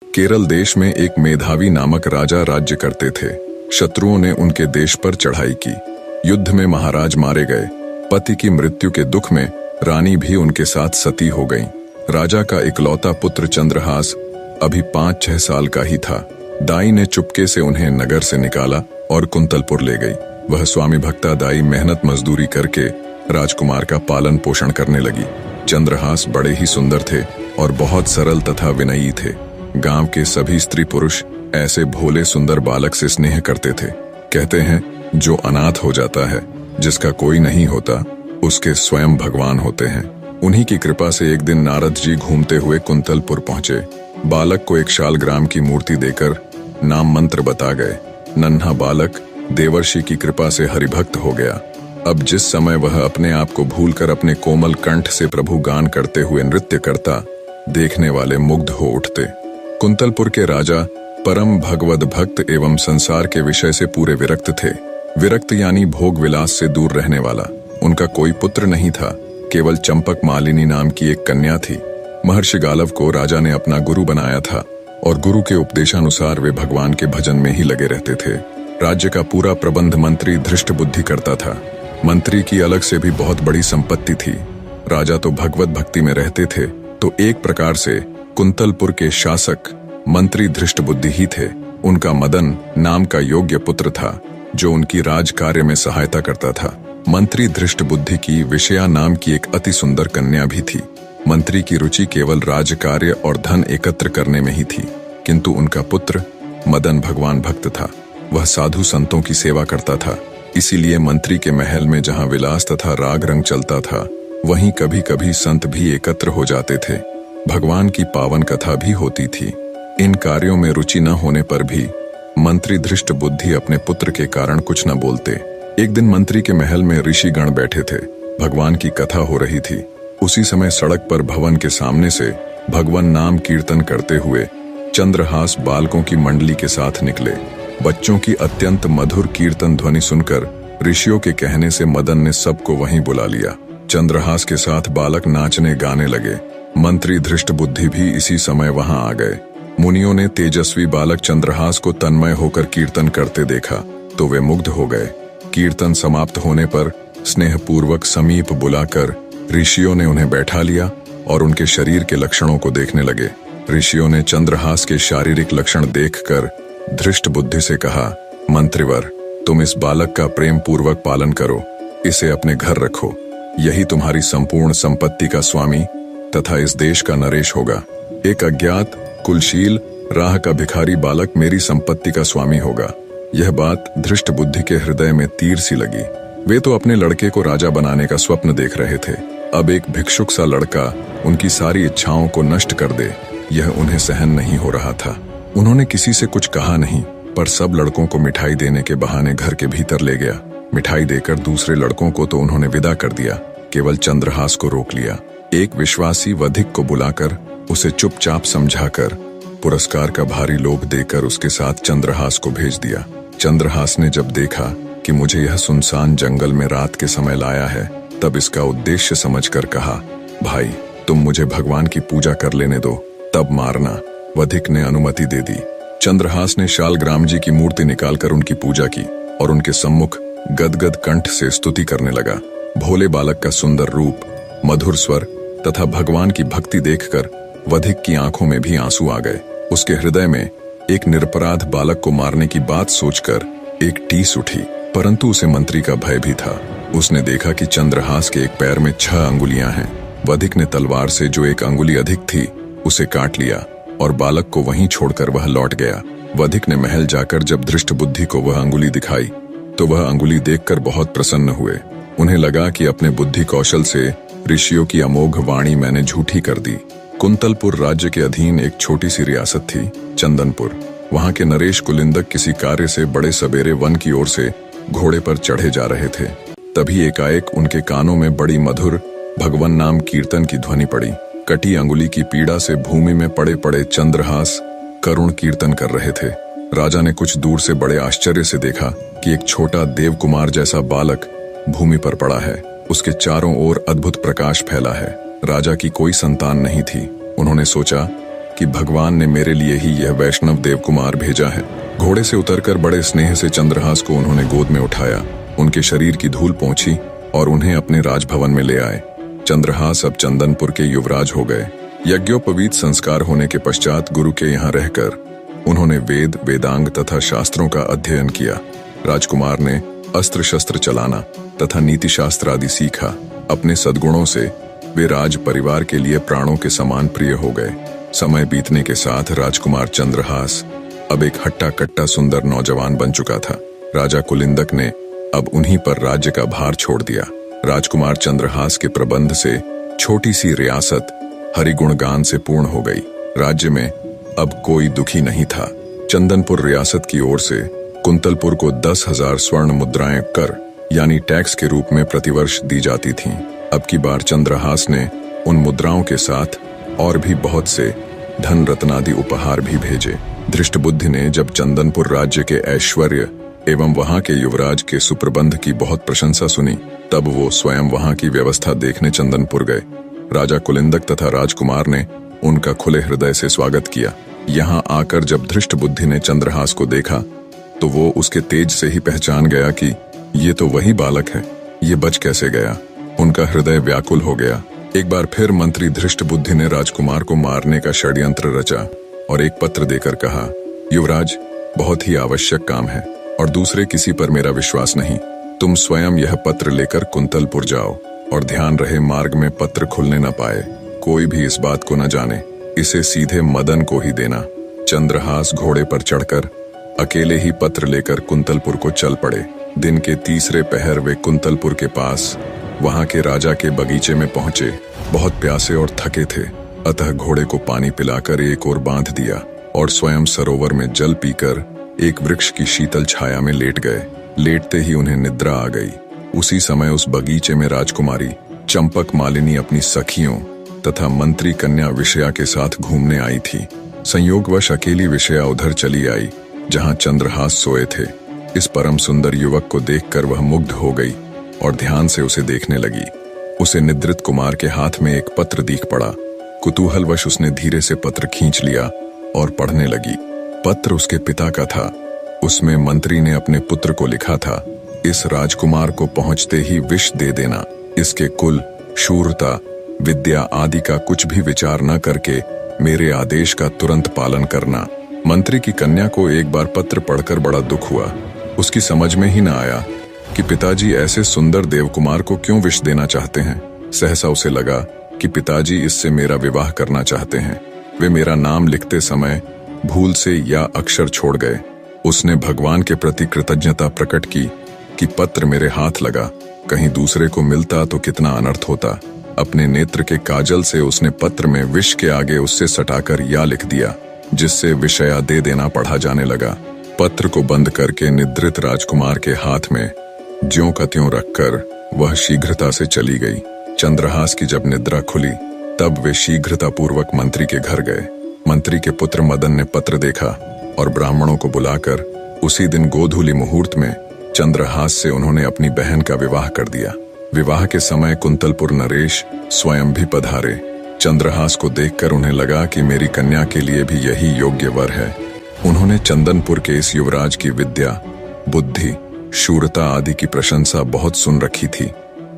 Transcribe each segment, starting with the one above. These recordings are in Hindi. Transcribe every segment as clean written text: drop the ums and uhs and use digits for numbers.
केरल देश में एक मेधावी नामक राजा राज्य करते थे। शत्रुओं ने उनके देश पर चढ़ाई की। युद्ध में महाराज मारे गए। पति की मृत्यु के दुख में रानी भी उनके साथ सती हो गईं। राजा का इकलौता पुत्र चंद्रहास अभी 5-6 साल का ही था। दाई ने चुपके से उन्हें नगर से निकाला और कुंतलपुर ले गई। वह स्वामी भक्ता दाई मेहनत मजदूरी करके राजकुमार का पालन पोषण करने लगी। चंद्रहास बड़े ही सुंदर थे और बहुत सरल तथा विनयी थे। गांव के सभी स्त्री पुरुष ऐसे भोले सुंदर बालक से स्नेह करते थे। कहते हैं, जो अनाथ हो जाता है, जिसका कोई नहीं होता, उसके स्वयं भगवान होते हैं। उन्हीं की कृपा से एक दिन नारद जी घूमते हुए कुंतलपुर पहुंचे। बालक को एक शालग्राम की मूर्ति देकर नाम मंत्र बता गए। नन्हा बालक देवर्षि की कृपा से हरिभक्त हो गया। अब जिस समय वह अपने आप को भूलकर अपने कोमल कंठ से प्रभु गान करते हुए नृत्य करता, देखने वाले मुग्ध हो उठते। कुंतलपुर के राजा परम भगवद भक्त एवं संसार के विषय से पूरे विरक्त थे। विरक्त यानी भोग विलास से दूर रहने वाला। उनका कोई पुत्र नहीं था, केवल चंपक मालिनी नाम की एक कन्या थी। महर्षि गालव को राजा ने अपना गुरु बनाया था और गुरु के उपदेशानुसार वे भगवान के भजन में ही लगे रहते थे। राज्य का पूरा प्रबंध मंत्री धृष्ट बुद्धि करता था। मंत्री की अलग से भी बहुत बड़ी संपत्ति थी। राजा तो भगवत भक्ति में रहते थे, तो एक प्रकार से कुंतलपुर के शासक मंत्री धृष्ट बुद्धि ही थे। उनका मदन नाम का योग्य पुत्र था, जो उनकी राज कार्य में सहायता करता था। मंत्री धृष्ट बुद्धि की विषया नाम की एक अति सुंदर कन्या भी थी। मंत्री की रुचि केवल राज कार्य और धन एकत्र करने में ही थी, किंतु उनका पुत्र मदन भगवान भक्त था। वह साधु संतों की सेवा करता था। इसीलिए मंत्री के महल में जहां विलास तथा राग रंग चलता था, वहीं कभी कभी संत भी एकत्र हो जाते थे। भगवान की पावन कथा भी होती थी। इन कार्यों में रुचि न होने पर भी मंत्री धृष्ट बुद्धि अपने पुत्र के कारण कुछ न बोलते। एक दिन मंत्री के महल में ऋषिगण बैठे थे। भगवान की कथा हो रही थी। उसी समय सड़क पर भवन के सामने से भगवान नाम कीर्तन करते हुए चंद्रहास बालकों की मंडली के साथ निकले। बच्चों की अत्यंत मधुर कीर्तन ध्वनि सुनकर ऋषियों के कहने से मदन ने सबको वहीं बुला लिया। चंद्रहास के साथ बालक नाचने गाने लगे। मंत्री धृष्ट बुद्धि भी इसी समय वहां आ गए। मुनियों ने तेजस्वी बालक चंद्रहास को तन्मय होकर कीर्तन करते देखा तो वे मुग्ध हो गए। कीर्तन समाप्त होने पर स्नेहपूर्वक समीप बुलाकर ऋषियों ने उन्हें बैठा लिया और उनके शरीर के लक्षणों को देखने लगे। ऋषियों ने चंद्रहास के शारीरिक लक्षण देखकर धृष्ट बुद्धि से कहा, मंत्रिवर, तुम इस बालक का प्रेम पूर्वक पालन करो, इसे अपने घर रखो। यही तुम्हारी संपूर्ण संपत्ति का स्वामी तथा इस देश का नरेश होगा। एक अज्ञात कुलशील राह का भिखारी बालक मेरी संपत्ति का स्वामी होगा। यह बात धृष्ट बुद्धि के हृदय में तीर सी लगी। वे तो अपने लड़के को राजा बनाने का स्वप्न देख रहे थे। अब एक भिक्षुक सा लड़का उनकी सारी इच्छाओं को नष्ट कर दे, यह उन्हें सहन नहीं हो रहा था। उन्होंने किसी से कुछ कहा नहीं, पर सब लड़कों को मिठाई देने के बहाने घर के भीतर ले गया। मिठाई देकर दूसरे लड़कों को तो उन्होंने विदा कर दिया, केवल चंद्रहास को रोक लिया। एक विश्वासी वधिक को बुलाकर उसे चुपचाप समझाकर पुरस्कार का भारी लोभ देकर उसके साथ चंद्रहास को भेज दिया। चंद्रहास ने जब देखा कि मुझे यह सुनसान जंगल में रात के समय लाया है, तब इसका उद्देश्य समझकर कहा, भाई तुम मुझे भगवान की पूजा कर लेने दो, तब मारना। वधिक ने अनुमति दे दी। चंद्रहास ने शालग्राम जी की मूर्ति निकालकर उनकी पूजा की और उनके सम्मुख गदगद कंठ से स्तुति करने लगा। भोले बालक का सुंदर रूप, मधुर स्वर तथा भगवान की भक्ति देखकर वधिक की आंखों में भी आंसू आ गए। उसके हृदय में एक निरपराध बालक को मारने की बात सोचकर एक टीस उठी, परंतु उसे मंत्री का भय भी था। उसने देखा कि चंद्रहास के एक पैर में 6 अंगुलियां हैं। वधिक ने तलवार से जो एक अंगुली अधिक थी उसे काट लिया और बालक को वहीं छोड़कर वह लौट गया। वधिक ने महल जाकर जब धृष्ट बुद्धि को वह अंगुली दिखाई तो वह अंगुली देखकर बहुत प्रसन्न हुए। उन्हें लगा कि अपने बुद्धि कौशल से ऋषियों की अमोघ वाणी मैंने झूठी कर दी। कुंतलपुर राज्य के अधीन एक छोटी सी रियासत थी, चंदनपुर। वहां के नरेश कुलिंदक किसी कार्य से बड़े सवेरे वन की ओर से घोड़े पर चढ़े जा रहे थे। तभी एकाएक उनके कानों में बड़ी मधुर भगवान नाम कीर्तन की ध्वनि पड़ी। कटी अंगुली की पीड़ा से भूमि में पड़े पड़े चंद्रहास करुण कीर्तन कर रहे थे। राजा ने कुछ दूर से बड़े आश्चर्य से देखा कि एक छोटा देवकुमार जैसा बालक भूमि पर पड़ा है। उसके चारों ओर अद्भुत प्रकाश फैला है। राजा की कोई संतान नहीं थी। उन्होंने सोचा, कि भगवान ने मेरे लिए ही यह वैष्णव देवकुमार भेजा है। घोड़े से उतरकर बड़े स्नेह से चंद्रहास को उन्होंने गोद में उठाया, उनके शरीर की धूल पोंछी और उन्हें अपने राजभवन में ले आए। चंद्रहास अब चंदनपुर के युवराज हो गए। यज्ञोपवीत संस्कार होने के पश्चात गुरु के यहाँ रहकर उन्होंने वेद, वेदांग तथा शास्त्रों का अध्ययन किया। राजकुमार ने अस्त्र शस्त्र चलाना तथा नीति शास्त्र आदि सीखा। अपने सद्गुणों से वे राज परिवार के लिए प्राणों के समान प्रिय हो गए। समय बीतने के साथ राजकुमार चंद्रहास अब एक हट्टा कट्टा सुंदर नौजवान बन चुका था। राजा कुलिंदक ने अब उन्हीं पर राज्य का भार छोड़ दिया। राजकुमार चंद्रहास के प्रबंध से छोटी सी रियासत हरिगुणगान से पूर्ण हो गई। राज्य में अब कोई दुखी नहीं था। चंदनपुर रियासत की ओर से कुंतलपुर को 10,000 स्वर्ण मुद्राएं कर यानी टैक्स के रूप में प्रतिवर्ष दी जाती थीं। अब की बार चंद्रहास ने उन मुद्राओं के साथ और भी बहुत से धन रत्नादि उपहार भी भेजे। धृष्टबुद्धि ने जब चंदनपुर राज्य के ऐश्वर्य एवं वहां के युवराज के सुप्रबंध की बहुत प्रशंसा सुनी, तब वो स्वयं वहां की व्यवस्था देखने चंदनपुर गए। राजा कुलिंदक तथा राजकुमार ने उनका खुले हृदय से स्वागत किया। यहाँ आकर जब धृष्टबुद्धि ने चंद्रहास को देखा तो वो उसके तेज से ही पहचान गया कि ये तो वही बालक है, ये बच कैसे गया। उनका हृदय व्याकुल हो गया। एक बार फिर मंत्री धृष्टबुद्धि ने राजकुमार को मारने का षड्यंत्र रचा और एक पत्र देकर कहा, युवराज, बहुत ही आवश्यक काम है और दूसरे किसी पर मेरा विश्वास नहीं। तुम स्वयं यह पत्र लेकर कुंतलपुर जाओ और ध्यान रहे मार्ग में पत्र खुलने न पाए, कोई भी इस बात को न जाने। इसे सीधे मदन को ही देना। चंद्रहास घोड़े पर चढ़कर अकेले ही पत्र लेकर कुंतलपुर को चल पड़े। दिन के तीसरे पहर वे कुंतलपुर के पास वहां के राजा के बगीचे में पहुंचे। बहुत प्यासे और थके थे, अतः घोड़े को पानी पिलाकर एक ओर बांध दिया और स्वयं सरोवर में जल पीकर एक वृक्ष की शीतल छाया में लेट गए। लेटते ही उन्हें निद्रा आ गई। उसी समय उस बगीचे में राजकुमारी चंपक मालिनी अपनी सखियों तथा मंत्री कन्या विषया के साथ घूमने आई थी। संयोगवश अकेली विषया उधर चली आई जहां चंद्रहास सोए थे। इस परम सुंदर युवक को देखकर वह मुग्ध हो गई और ध्यान से उसे देखने लगी। उसे निद्रित कुमार के हाथ में एक पत्र दिख पड़ा। कुतूहलवश उसने धीरे से पत्र खींच लिया और पढ़ने लगी। पत्र उसके पिता का था। उसमें मंत्री ने अपने पुत्र को लिखा था, इस राजकुमार को पहुंचते ही विष दे देना। इसके कुल, शूरता, विद्या आदि का कुछ भी विचार न करके मेरे आदेश का तुरंत पालन करना। मंत्री की कन्या को एक बार पत्र पढ़कर बड़ा दुख हुआ। उसकी समझ में ही न आया कि पिताजी ऐसे सुंदर देवकुमार को क्यों विष देना चाहते हैं। सहसा उसे लगा कि पिताजी इससे मेरा विवाह करना चाहते हैं। वे मेरा नाम लिखते समय भूल से या अक्षर छोड़ गए। उसने भगवान के प्रति कृतज्ञता प्रकट की कि पत्र मेरे हाथ लगा, कहीं दूसरे को मिलता तो कितना अनर्थ होता। अपने नेत्र के काजल से उसने पत्र में विष के आगे उससे सटाकर या लिख दिया, जिससे विषया दे देना पढ़ा जाने लगा। पत्र को बंद करके निद्रित राजकुमार के हाथ में ज्यों का त्यों रखकर वह शीघ्रता से चली गई। चंद्रहास की जब निद्रा खुली तब वे शीघ्रता पूर्वक मंत्री के घर गए। मंत्री के पुत्र मदन ने पत्र देखा और ब्राह्मणों को बुलाकर उसी दिन गोधूली मुहूर्त में चंद्रहास से उन्होंने अपनी बहन का विवाह कर दिया। विवाह के समय कुंतलपुर नरेश स्वयं भी पधारे। चंद्रहास को देखकर उन्हें लगा कि मेरी कन्या के लिए भी यही योग्य वर है। उन्होंने चंदनपुर के इस युवराज की विद्या, बुद्धि, शूरता आदि की प्रशंसा बहुत सुन रखी थी।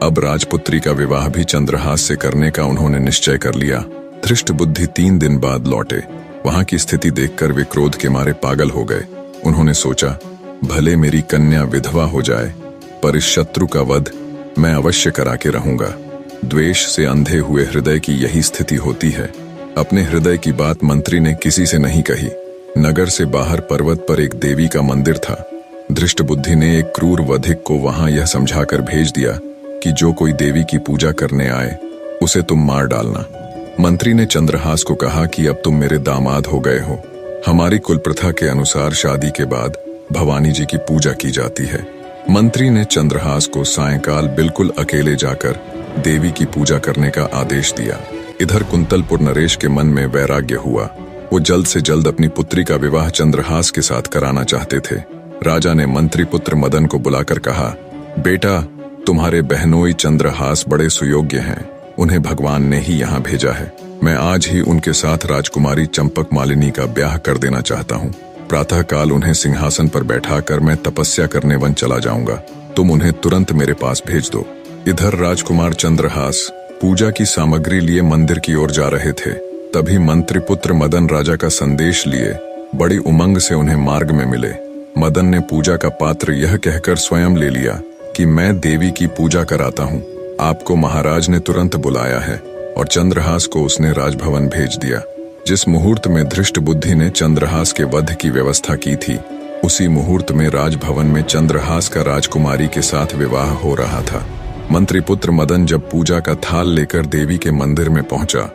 अब राजपुत्री का विवाह भी चंद्रहास से करने का उन्होंने निश्चय कर लिया। धृष्टबुद्धि 3 दिन बाद लौटे। वहां की स्थिति देखकर वे क्रोध के मारे पागल हो गए। उन्होंने सोचा, भले मेरी कन्या विधवा हो जाए, पर इस शत्रु का वध मैं अवश्य करा के रहूंगा। द्वेष से अंधे हुए हृदय की यही स्थिति होती है। अपने हृदय की बात मंत्री ने किसी से नहीं कही। नगर से बाहर पर्वत पर एक देवी का मंदिर था। धृष्टबुद्धि ने एक क्रूर वधिक को वहां यह समझाकर भेज दिया कि जो कोई देवी की पूजा करने आए उसे तुम मार डालना। मंत्री ने चंद्रहास को कहा कि अब तुम मेरे दामाद हो गए हो। हमारी कुल प्रथा के अनुसार शादी के बाद भवानी जी की पूजा की जाती है। मंत्री ने चंद्रहास को सायंकाल बिल्कुल अकेले जाकर देवी की पूजा करने का आदेश दिया। इधर कुंतलपुर नरेश के मन में वैराग्य हुआ। वो जल्द से जल्द अपनी पुत्री का विवाह चंद्रहास के साथ कराना चाहते थे। राजा ने मंत्री पुत्र मदन को बुलाकर कहा, बेटा, तुम्हारे बहनोई चंद्रहास बड़े सुयोग्य हैं। उन्हें भगवान ने ही यहाँ भेजा है। मैं आज ही उनके साथ राजकुमारी चंपक मालिनी का ब्याह कर देना चाहता हूँ। प्रातःकाल उन्हें सिंहासन पर बैठाकर मैं तपस्या करने वन चला जाऊंगा। तुम उन्हें तुरंत मेरे पास भेज दो। इधर राजकुमार चंद्रहास पूजा की सामग्री लिए मंदिर की ओर जा रहे थे। तभी मंत्री पुत्र मदन राजा का संदेश लिए बड़ी उमंग से उन्हें मार्ग में मिले। मदन ने पूजा का पात्र यह कहकर स्वयं ले लिया कि मैं देवी की पूजा कराता हूँ, आपको महाराज ने तुरंत बुलाया है। और चंद्रहास को उसने राजभवन भेज दिया। जिस मुहूर्त में धृष्ट बुद्धि ने चंद्रहास के वध की व्यवस्था की थी, उसी मुहूर्त में राजभवन में चंद्रहास का राजकुमारी के साथ विवाह हो रहा था। मंत्री पुत्र मदन जब पूजा का थाल लेकर देवी के मंदिर में पहुंचा,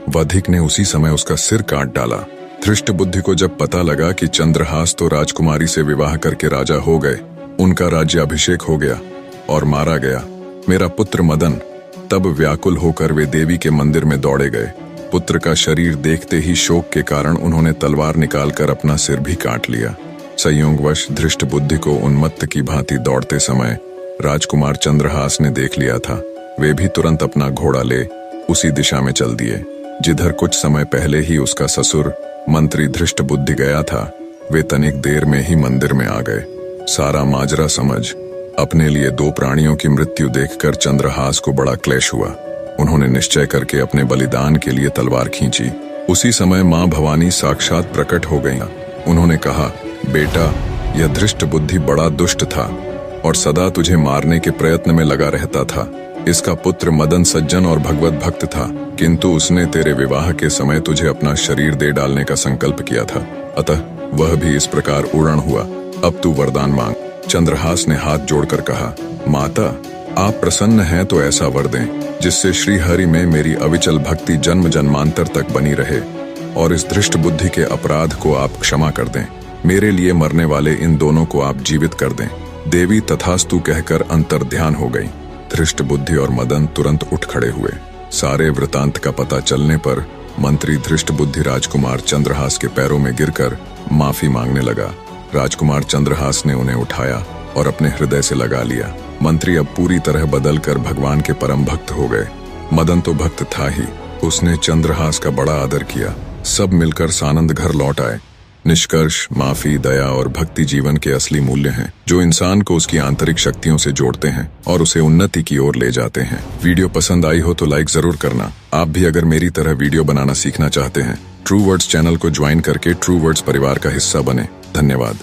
वधिक ने उसी समय उसका सिर काट डाला। धृष्ट बुद्धि को जब पता लगा कि चंद्रहास तो राजकुमारी से विवाह करके राजा हो गए, उनका राज्याभिषेक हो गया और मारा गया, मेरा पुत्र मदन, तब व्याकुल होकर वे देवी के मंदिर में दौड़े गए। पुत्र का शरीर देखते ही शोक के कारण उन्होंने तलवार निकालकर अपना सिर भी काट लिया। संयोगवश धृष्ट बुद्धि को उन्मत्त की भांति दौड़ते समय राजकुमार चंद्रहास ने देख लिया था। वे भी तुरंत अपना घोड़ा ले उसी दिशा में चल दिए जिधर कुछ समय पहले ही उसका ससुर मंत्री धृष्ट बुद्धि गया था। वे तनिक देर में ही मंदिर में आ गए। सारा माजरा समझ अपने लिए दो प्राणियों की मृत्यु देखकर चंद्रहास को बड़ा क्लेश हुआ। उन्होंने निश्चय करके अपने बलिदान के लिए तलवार खींची। उसी समय मां भवानी साक्षात प्रकट हो गईं। उन्होंने कहा, बेटा, यह धृष्ट बुद्धि बड़ा दुष्ट था और सदा तुझे मारने के प्रयत्न में लगा रहता था। इसका पुत्र मदन सज्जन और भगवत भक्त था, किंतु उसने तेरे विवाह के समय तुझे अपना शरीर दे डालने का संकल्प किया था, अतः वह भी इस प्रकार उड़न हुआ। अब तू वरदान मांग। चंद्रहास ने हाथ जोड़कर कहा, माता, आप प्रसन्न हैं तो ऐसा वर दें जिससे श्री हरि में मेरी अविचल भक्ति जन्म जन्मांतर तक बनी रहे और इस धृष्ट बुद्धि के अपराध को आप क्षमा कर दें। मेरे लिए मरने वाले इन दोनों को आप जीवित कर दें। देवी तथास्तु कहकर अंतर्ध्यान हो गई। धृष्ट बुद्धि और मदन तुरंत उठ खड़े हुए। सारे वृतांत का पता चलने पर मंत्री धृष्ट बुद्धि राजकुमार चंद्रहास के पैरों में गिरकर माफी मांगने लगा। राजकुमार चंद्रहास ने उन्हें उठाया और अपने हृदय से लगा लिया। मंत्री अब पूरी तरह बदलकर भगवान के परम भक्त हो गए। मदन तो भक्त था ही, उसने चंद्रहास का बड़ा आदर किया। सब मिलकर सानंद घर लौट आए। निष्कर्ष, माफी, दया और भक्ति जीवन के असली मूल्य हैं, जो इंसान को उसकी आंतरिक शक्तियों से जोड़ते हैं और उसे उन्नति की ओर ले जाते हैं। वीडियो पसंद आई हो तो लाइक जरूर करना। आप भी अगर मेरी तरह वीडियो बनाना सीखना चाहते हैं, ट्रू वर्ड्स चैनल को ज्वाइन करके ट्रू वर्ड्स परिवार का हिस्सा बने। धन्यवाद।